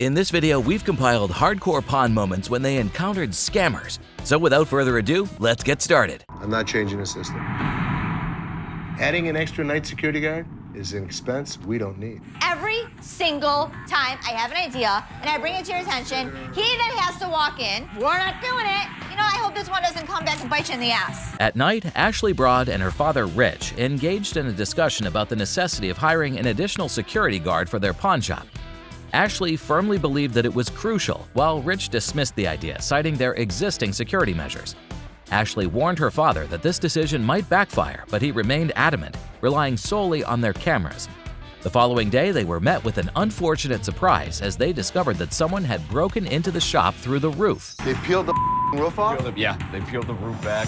In this video, we've compiled hardcore pawn moments when they encountered scammers. So without further ado, let's get started. I'm not changing the system. Adding an extra night security guard is an expense we don't need. Every single time I have an idea and I bring it to your attention, he then has to walk in. We're not doing it. You know, I hope this one doesn't come back and bite you in the ass. At night, Ashley Broad and her father Rich engaged in a discussion about the necessity of hiring an additional security guard for their pawn shop. Ashley firmly believed that it was crucial, while Rich dismissed the idea, citing their existing security measures. Ashley warned her father that this decision might backfire, but he remained adamant, relying solely on their cameras. The following day, they were met with an unfortunate surprise as they discovered that someone had broken into the shop through the roof. They peeled the roof off? They peeled the roof back.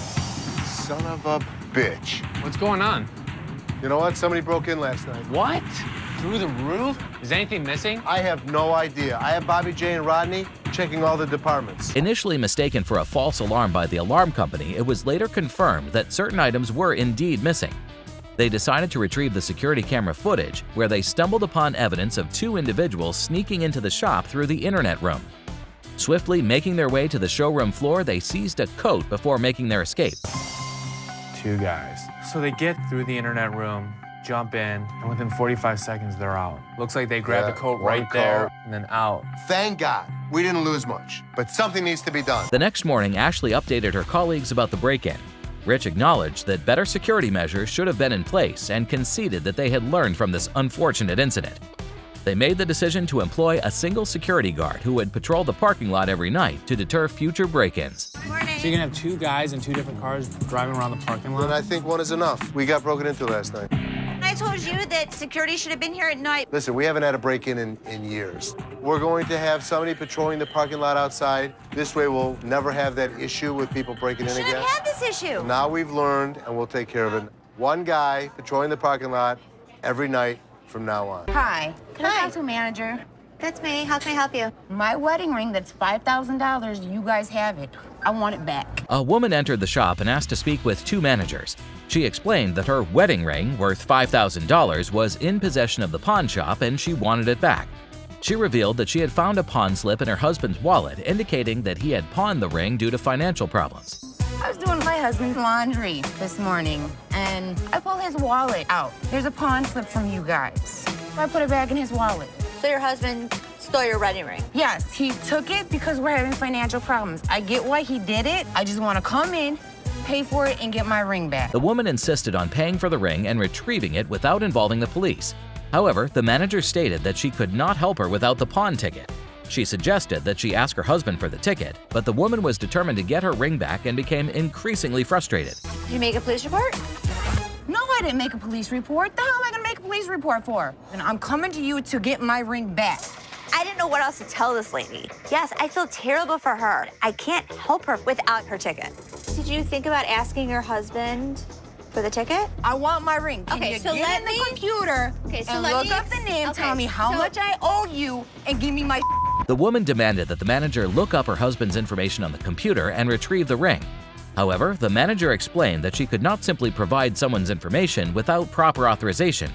Son of a bitch. What's going on? You know what? Somebody broke in last night. What? Through the roof? Is anything missing? I have no idea. I have Bobby J and Rodney checking all the departments. Initially mistaken for a false alarm by the alarm company, it was later confirmed that certain items were indeed missing. They decided to retrieve the security camera footage, where they stumbled upon evidence of two individuals sneaking into the shop through the internet room. Swiftly making their way to the showroom floor, they seized a coat before making their escape. Two guys. So they get through the internet room, jump in, and within 45 seconds, they're out. Looks like they grabbed the coat right there and then out. Thank God we didn't lose much, but something needs to be done. The next morning, Ashley updated her colleagues about the break-in. Rich acknowledged that better security measures should have been in place and conceded that they had learned from this unfortunate incident. They made the decision to employ a single security guard who would patrol the parking lot every night to deter future break-ins. So you're gonna have two guys in two different cars driving around the parking lot? And I think one is enough. We got broken into last night. I told you that security should have been here at night. Listen, we haven't had a break-in in years. We're going to have somebody patrolling the parking lot outside. This way we'll never have that issue with people breaking in Shouldn't again. have had this issue. Now we've learned, and we'll take care of it. One guy patrolling the parking lot every night from now on. Hi, can I talk to a manager? That's me. How can I help you? My wedding ring that's $5,000, you guys have it. I want it back. A woman entered the shop and asked to speak with two managers. She explained that her wedding ring, worth $5,000, was in possession of the pawn shop and she wanted it back. She revealed that she had found a pawn slip in her husband's wallet, indicating that he had pawned the ring due to financial problems. I was doing my husband's laundry this morning, and I pulled his wallet out. There's a pawn slip from you guys. So I put it back in his wallet. So your husband stole your wedding ring? Yes, he took it because we're having financial problems. I get why he did it. I just want to come in, pay for it, and get my ring back. The woman insisted on paying for the ring and retrieving it without involving the police. However, the manager stated that she could not help her without the pawn ticket. She suggested that she ask her husband for the ticket, but the woman was determined to get her ring back and became increasingly frustrated. Did you make a police report? No, I didn't make a police report. The hell am I gonna make a police report for? And I'm coming to you to get my ring back. I didn't know what else to tell this lady. Yes, I feel terrible for her. I can't help her without her ticket. Did you think about asking your husband for the ticket? I want my ring. Can Okay, you so get let in the me- computer Okay, so and let look me up the name, okay, tell me how so- much I owe you, and give me my The woman demanded that the manager look up her husband's information on the computer and retrieve the ring. However, the manager explained that she could not simply provide someone's information without proper authorization.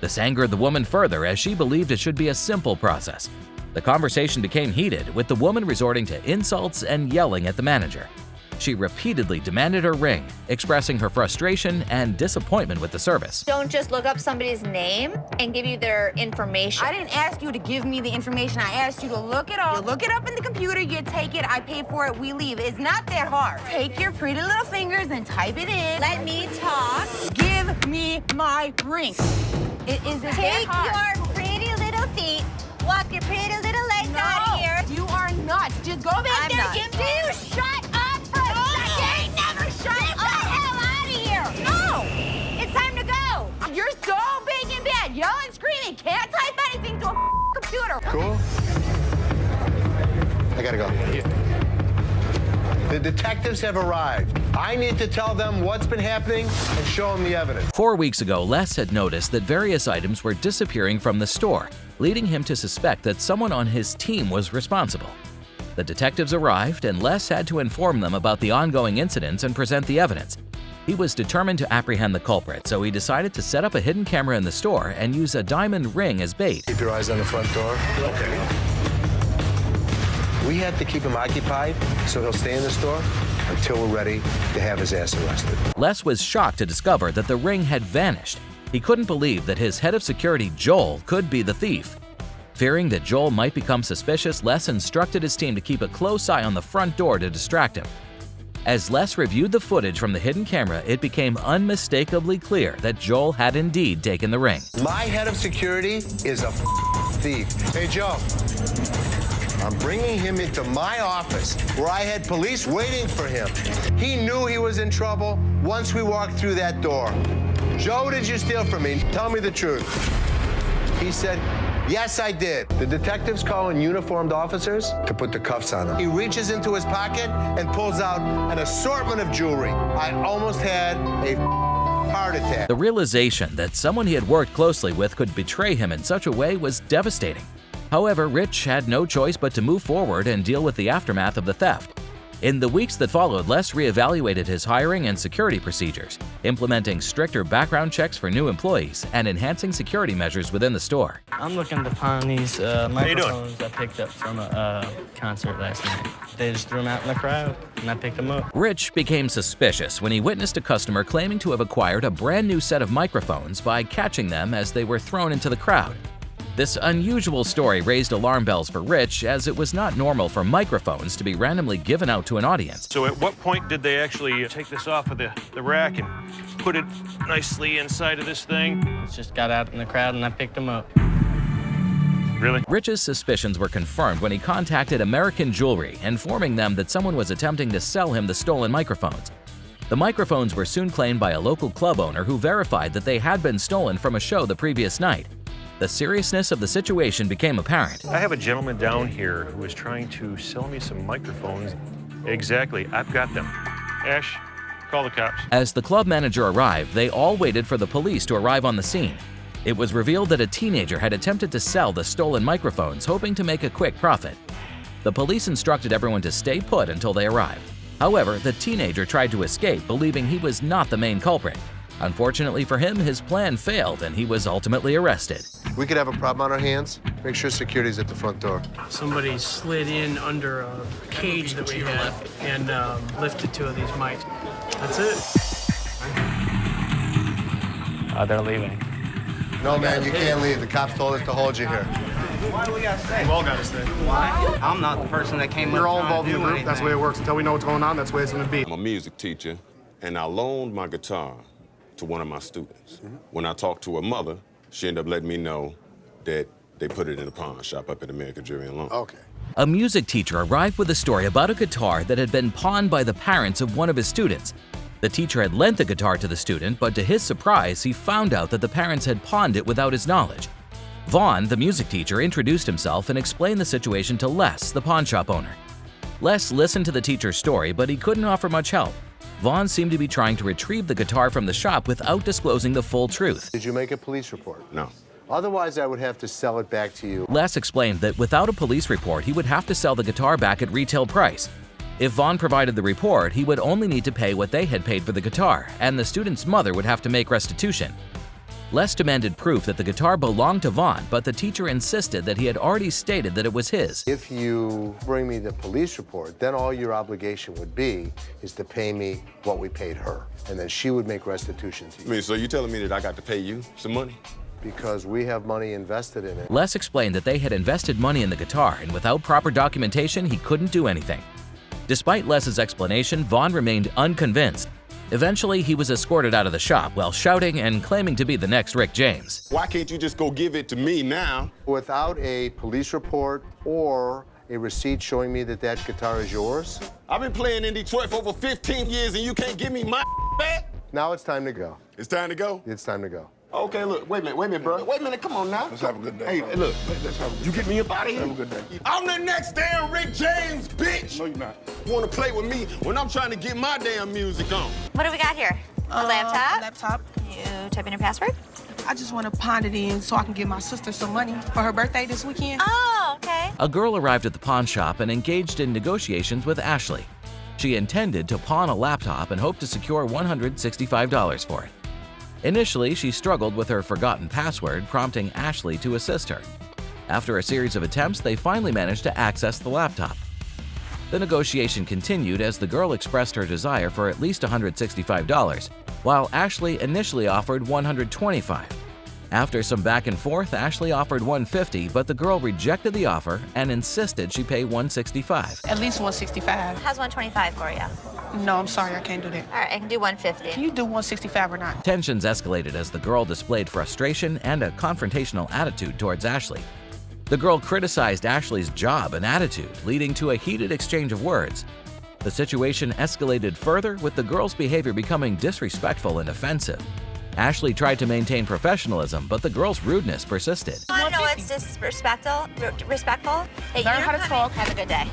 This angered the woman further as she believed it should be a simple process. The conversation became heated, with the woman resorting to insults and yelling at the manager. She repeatedly demanded her ring, expressing her frustration and disappointment with the service. Don't just look up somebody's name and give you their information. I didn't ask you to give me the information. I asked you to look it up. You look it up in the computer, you take it, I pay for it, we leave. It's not that hard. Take your pretty little fingers and type it in. Let me talk. Give me my ring. It isn't that Take hard. your pretty little feet, walk your pretty little legs out of here. You are not. Just go back I'm there, not. Kim. Do you shut up for a second? Never shut up. Get the hell out of here. No. It's time to go. You're so big and bad, yelling, screaming, can't type anything to a computer. Cool? I gotta go. The detectives have arrived. I need to tell them what's been happening and show them the evidence. 4 weeks ago, Les had noticed that various items were disappearing from the store, leading him to suspect that someone on his team was responsible. The detectives arrived, and Les had to inform them about the ongoing incidents and present the evidence. He was determined to apprehend the culprit, so he decided to set up a hidden camera in the store and use a diamond ring as bait. Keep your eyes on the front door. Okay. We have to keep him occupied so he'll stay in the store until we're ready to have his ass arrested. Les was shocked to discover that the ring had vanished. He couldn't believe that his head of security, Joel, could be the thief. Fearing that Joel might become suspicious, Les instructed his team to keep a close eye on the front door to distract him. As Les reviewed the footage from the hidden camera, it became unmistakably clear that Joel had indeed taken the ring. My head of security is a thief. Hey, Joe. I'm bringing him into my office where I had police waiting for him. He knew he was in trouble once we walked through that door. Joe, did you steal from me? Tell me the truth. He said, yes, I did. The detective's calling uniformed officers to put the cuffs on him. He reaches into his pocket and pulls out an assortment of jewelry. I almost had a heart attack. The realization that someone he had worked closely with could betray him in such a way was devastating. However, Rich had no choice but to move forward and deal with the aftermath of the theft. In the weeks that followed, Les reevaluated his hiring and security procedures, implementing stricter background checks for new employees and enhancing security measures within the store. I'm looking to pawn these microphones I picked up from a concert last night. They just threw them out in the crowd, and I picked them up. Rich became suspicious when he witnessed a customer claiming to have acquired a brand new set of microphones by catching them as they were thrown into the crowd. This unusual story raised alarm bells for Rich, as it was not normal for microphones to be randomly given out to an audience. So at what point did they actually take this off of the rack and put it nicely inside of this thing? It just got out in the crowd, and I picked them up. Really? Rich's suspicions were confirmed when he contacted American Jewelry, informing them that someone was attempting to sell him the stolen microphones. The microphones were soon claimed by a local club owner who verified that they had been stolen from a show the previous night. The seriousness of the situation became apparent. I have a gentleman down here who is trying to sell me some microphones. Exactly, I've got them. Ash, call the cops. As the club manager arrived, they all waited for the police to arrive on the scene. It was revealed that a teenager had attempted to sell the stolen microphones, hoping to make a quick profit. The police instructed everyone to stay put until they arrived. However, the teenager tried to escape, believing he was not the main culprit. Unfortunately for him, his plan failed and he was ultimately arrested. We could have a problem on our hands. Make sure security's at the front door. Somebody slid in under a cage that we had and lifted two of these mics. That's it. They're leaving. No, man, you can't leave. The cops told us to hold you here. Why do we gotta stay? You all gotta stay. Why? I'm not the person that came up. You're all involved in the group. That's the way it works. Until we know what's going on, that's the way it's gonna be. I'm a music teacher, and I loaned my guitar to one of my students. When I talked to her mother, she ended up letting me know that they put it in a pawn shop up at American Jewelry and Loan. Okay. A music teacher arrived with a story about a guitar that had been pawned by the parents of one of his students. The teacher had lent the guitar to the student, but to his surprise, he found out that the parents had pawned it without his knowledge. Vaughn, the music teacher, introduced himself and explained the situation to Les, the pawn shop owner. Les listened to the teacher's story, but he couldn't offer much help. Vaughn seemed to be trying to retrieve the guitar from the shop without disclosing the full truth. Did you make a police report? No. Otherwise, I would have to sell it back to you. Les explained that without a police report, he would have to sell the guitar back at retail price. If Vaughn provided the report, he would only need to pay what they had paid for the guitar, and the student's mother would have to make restitution. Les demanded proof that the guitar belonged to Vaughn, but the teacher insisted that he had already stated that it was his. If you bring me the police report, then all your obligation would be is to pay me what we paid her, and then she would make restitution to you. I mean, so you telling me that I got to pay you some money? Because we have money invested in it. Les explained that they had invested money in the guitar, and without proper documentation, he couldn't do anything. Despite Les's explanation, Vaughn remained unconvinced. Eventually, he was escorted out of the shop while shouting and claiming to be the next Rick James. Why can't you just go give it to me now? Without a police report or a receipt showing me that that guitar is yours? I've been playing in Detroit for over 15 years and you can't give me my back? Now it's time to go. It's time to go? It's time to go. Okay, look, wait a minute, bro. Wait a minute, come on now. Let's have a good day. Hey, look, you get me up out of here? Have a good day. I'm the next damn Rick James, bitch. No, you're not. Want to play with me when I'm trying to get my damn music on? What do we got here? A laptop? Laptop. You type in your password? I just want to pawn it in so I can give my sister some money for her birthday this weekend. Oh, okay. A girl arrived at the pawn shop and engaged in negotiations with Ashley. She intended to pawn a laptop and hoped to secure $165 for it. Initially, she struggled with her forgotten password, prompting Ashley to assist her. After a series of attempts, they finally managed to access the laptop. The negotiation continued as the girl expressed her desire for at least $165, while Ashley initially offered $125. After some back and forth, Ashley offered $150, but the girl rejected the offer and insisted she pay $165. At least $165. How's $125 for you? No, I'm sorry, I can't do that. All right, I can do $150. Can you do $165 or not? Tensions escalated as the girl displayed frustration and a confrontational attitude towards Ashley. The girl criticized Ashley's job and attitude, leading to a heated exchange of words. The situation escalated further, with the girl's behavior becoming disrespectful and offensive. Ashley tried to maintain professionalism, but the girl's rudeness persisted. I want to know what's disrespectful? Hey, Learn how to talk. Have a good day.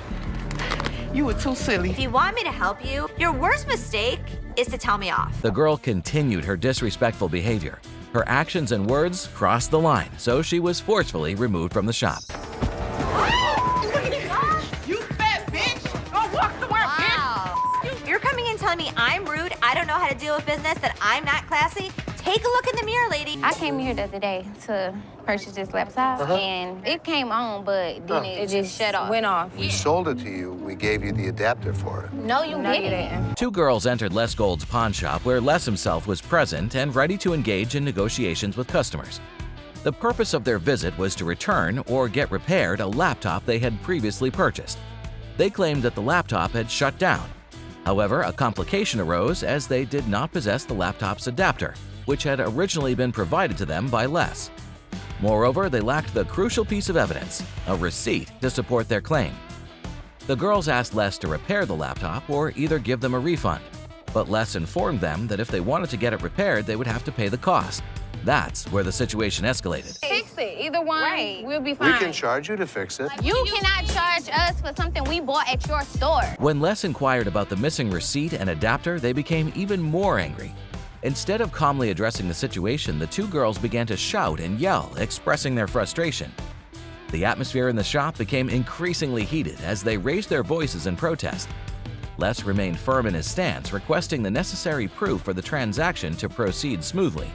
You were too silly. If you want me to help you, your worst mistake is to tell me off. The girl continued her disrespectful behavior. Her actions and words crossed the line, so she was forcefully removed from the shop. You fat bitch! Go walk to work, bitch! You're coming in telling me I'm rude, I don't know how to deal with business, that I'm not classy? Take a look in the mirror, lady. I came here the other day to purchase this laptop, and it came on, but then it just shut off. Went off. We sold it to you. We gave you the adapter for it. No, you didn't. Two girls entered Les Gold's pawn shop, where Les himself was present and ready to engage in negotiations with customers. The purpose of their visit was to return or get repaired a laptop they had previously purchased. They claimed that the laptop had shut down. However, a complication arose as they did not possess the laptop's adapter, which had originally been provided to them by Les. Moreover, they lacked the crucial piece of evidence, a receipt to support their claim. The girls asked Les to repair the laptop or either give them a refund, but Les informed them that if they wanted to get it repaired, they would have to pay the cost. That's where the situation escalated. Fix it. Either one, we'll be fine. We can charge you to fix it. You cannot charge us for something we bought at your store. When Les inquired about the missing receipt and adapter, they became even more angry. Instead of calmly addressing the situation, the two girls began to shout and yell, expressing their frustration. The atmosphere in the shop became increasingly heated as they raised their voices in protest. Les remained firm in his stance, requesting the necessary proof for the transaction to proceed smoothly.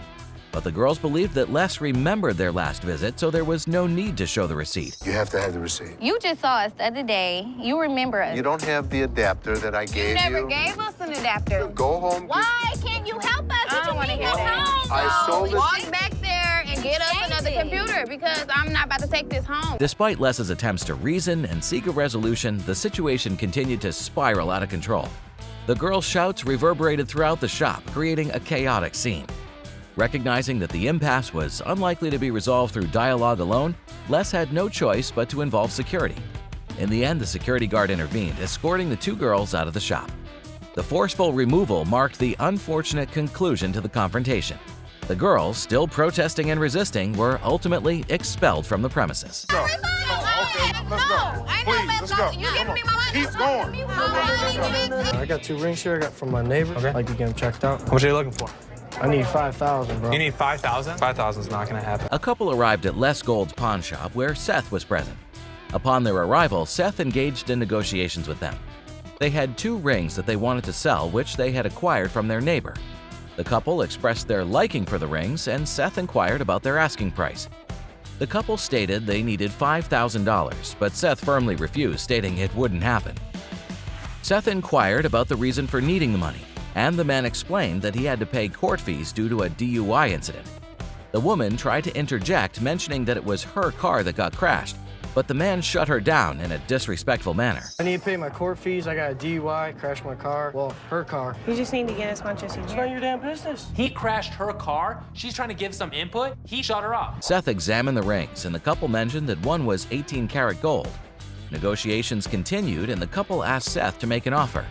But the girls believed that Les remembered their last visit, so there was no need to show the receipt. You have to have the receipt. You just saw us the other day. You remember us. You don't have the adapter that I gave you. You never gave us an adapter. Go home. Why can't you help us? I don't want to hear that. I sold it. Walk back there and get us another computer because I'm not about to take this home. Despite Les's attempts to reason and seek a resolution, the situation continued to spiral out of control. The girls' shouts reverberated throughout the shop, creating a chaotic scene. Recognizing that the impasse was unlikely to be resolved through dialogue alone, Les had no choice but to involve security. In the end, the security guard intervened, escorting the two girls out of the shop. The forceful removal marked the unfortunate conclusion to the confrontation. The girls, still protesting and resisting, were ultimately expelled from the premises. Let's go. You giving me my money? Keep going. I got 2 rings here I got from my neighbor. Okay. I'd like to get them checked out. How much are you looking for? I need $5,000, bro. You need $5,000? $5,000 is not gonna happen. A couple arrived at Les Gold's pawn shop where Seth was present. Upon their arrival, Seth engaged in negotiations with them. They had 2 rings that they wanted to sell, which they had acquired from their neighbor. The couple expressed their liking for the rings, and Seth inquired about their asking price. The couple stated they needed $5,000, but Seth firmly refused, stating it wouldn't happen. Seth inquired about the reason for needing the money, and the man explained that he had to pay court fees due to a DUI incident. The woman tried to interject, mentioning that it was her car that got crashed, but the man shut her down in a disrespectful manner. I need to pay my court fees. I got a DUI, crashed my car. Well, her car. You just need to get as much as you It's can. not your damn business. He crashed her car. She's trying to give some input. He shut her up. Seth examined the rings, and the couple mentioned that one was 18-karat gold. Negotiations continued, and the couple asked Seth to make an offer.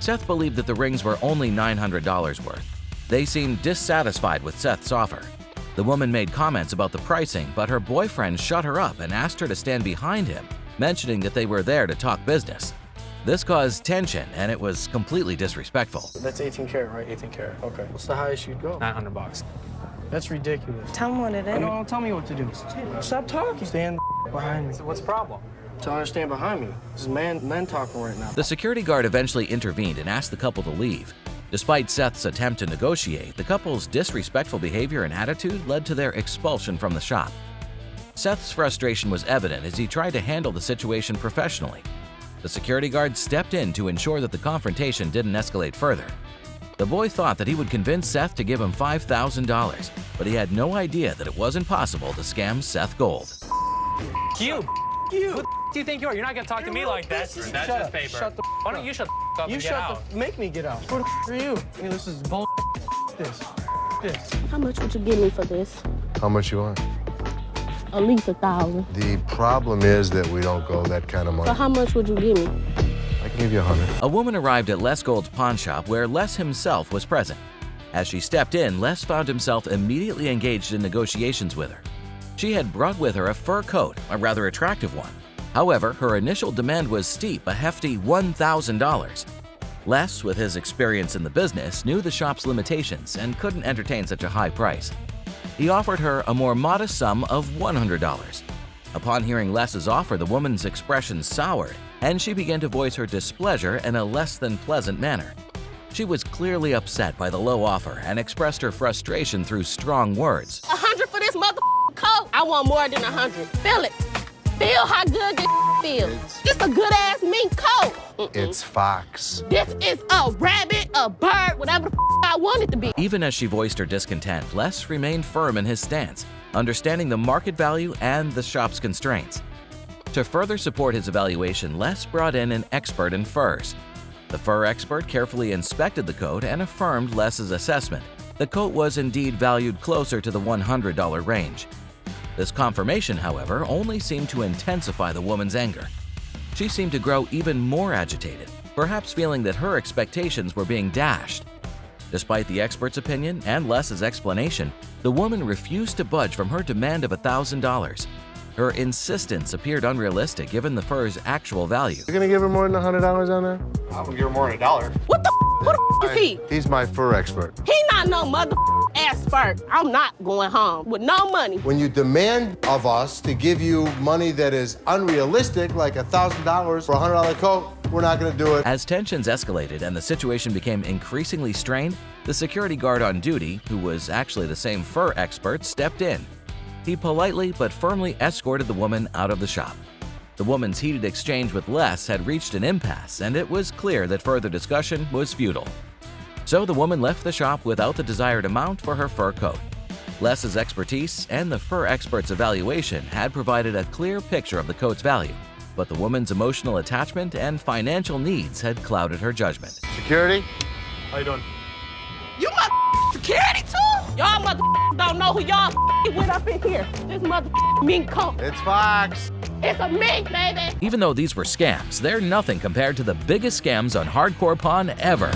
Seth believed that the rings were only $900 worth. They seemed dissatisfied with Seth's offer. The woman made comments about the pricing, but her boyfriend shut her up and asked her to stand behind him, mentioning that they were there to talk business. This caused tension, and it was completely disrespectful. That's 18 karat, right? 18 karat. Okay. What's the highest you'd go? $900. That's ridiculous. Tell them what it is. You don't tell me what to do. Stop talking. Stand behind me. So what's the problem? Tell her to stand behind me. This is men talking right now. The security guard eventually intervened and asked the couple to leave. Despite Seth's attempt to negotiate, the couple's disrespectful behavior and attitude led to their expulsion from the shop. Seth's frustration was evident as he tried to handle the situation professionally. The security guard stepped in to ensure that the confrontation didn't escalate further. The boy thought that he would convince Seth to give him $5,000, but he had no idea that it wasn't possible to scam Seth Gold. You. Who the do you think you are? You're not gonna talk to me like that. That's Shut just up. paper. Shut the Why don't you shut the up You and get shut out? the make me get out. Who the are you? Hey, this is bull. This. How much would you give me for this? How much you want? At least 1,000. The problem is that we don't go that kind of money. So how much would you give me? I can give you 100. A woman arrived at Les Gold's pawn shop where Les himself was present. As she stepped in, Les found himself immediately engaged in negotiations with her. She had brought with her a fur coat, a rather attractive one. However, her initial demand was steep, a hefty $1,000. Les, with his experience in the business, knew the shop's limitations and couldn't entertain such a high price. He offered her a more modest sum of $100. Upon hearing Les's offer, the woman's expression soured, and she began to voice her displeasure in a less than pleasant manner. She was clearly upset by the low offer and expressed her frustration through strong words. 100 for this motherfucking coat? I want more than 100. Feel it. Feel how good this feels. It's a good ass mink coat. It's Fox. This is a rabbit, a bird, whatever the I want it to be. Even as she voiced her discontent, Les remained firm in his stance, understanding the market value and the shop's constraints. To further support his evaluation, Les brought in an expert in furs. The fur expert carefully inspected the coat and affirmed Les's assessment. The coat was indeed valued closer to the $100 range. This confirmation, however, only seemed to intensify the woman's anger. She seemed to grow even more agitated, perhaps feeling that her expectations were being dashed. Despite the expert's opinion and Les's explanation, the woman refused to budge from her demand of $1,000. Her insistence appeared unrealistic given the fur's actual value. You're gonna give her more than $100 on that? I'm gonna give her more than $1. What the is he? He's my fur expert. He not no mother expert. I'm not going home with no money. When you demand of us to give you money that is unrealistic, like $1,000 for a $100 coat, we're not gonna do it. As tensions escalated and the situation became increasingly strained, the security guard on duty, who was actually the same fur expert, stepped in. He politely but firmly escorted the woman out of the shop. The woman's heated exchange with Les had reached an impasse, and it was clear that further discussion was futile. So the woman left the shop without the desired amount for her fur coat. Les's expertise and the fur expert's evaluation had provided a clear picture of the coat's value, but the woman's emotional attachment and financial needs had clouded her judgment. Security? How you doing? You security too? Y'all don't know who y'all with up in here. This mink coat. It's Fox. It's a mink, baby. Even though these were scams, they're nothing compared to the biggest scams on Hardcore Pawn ever.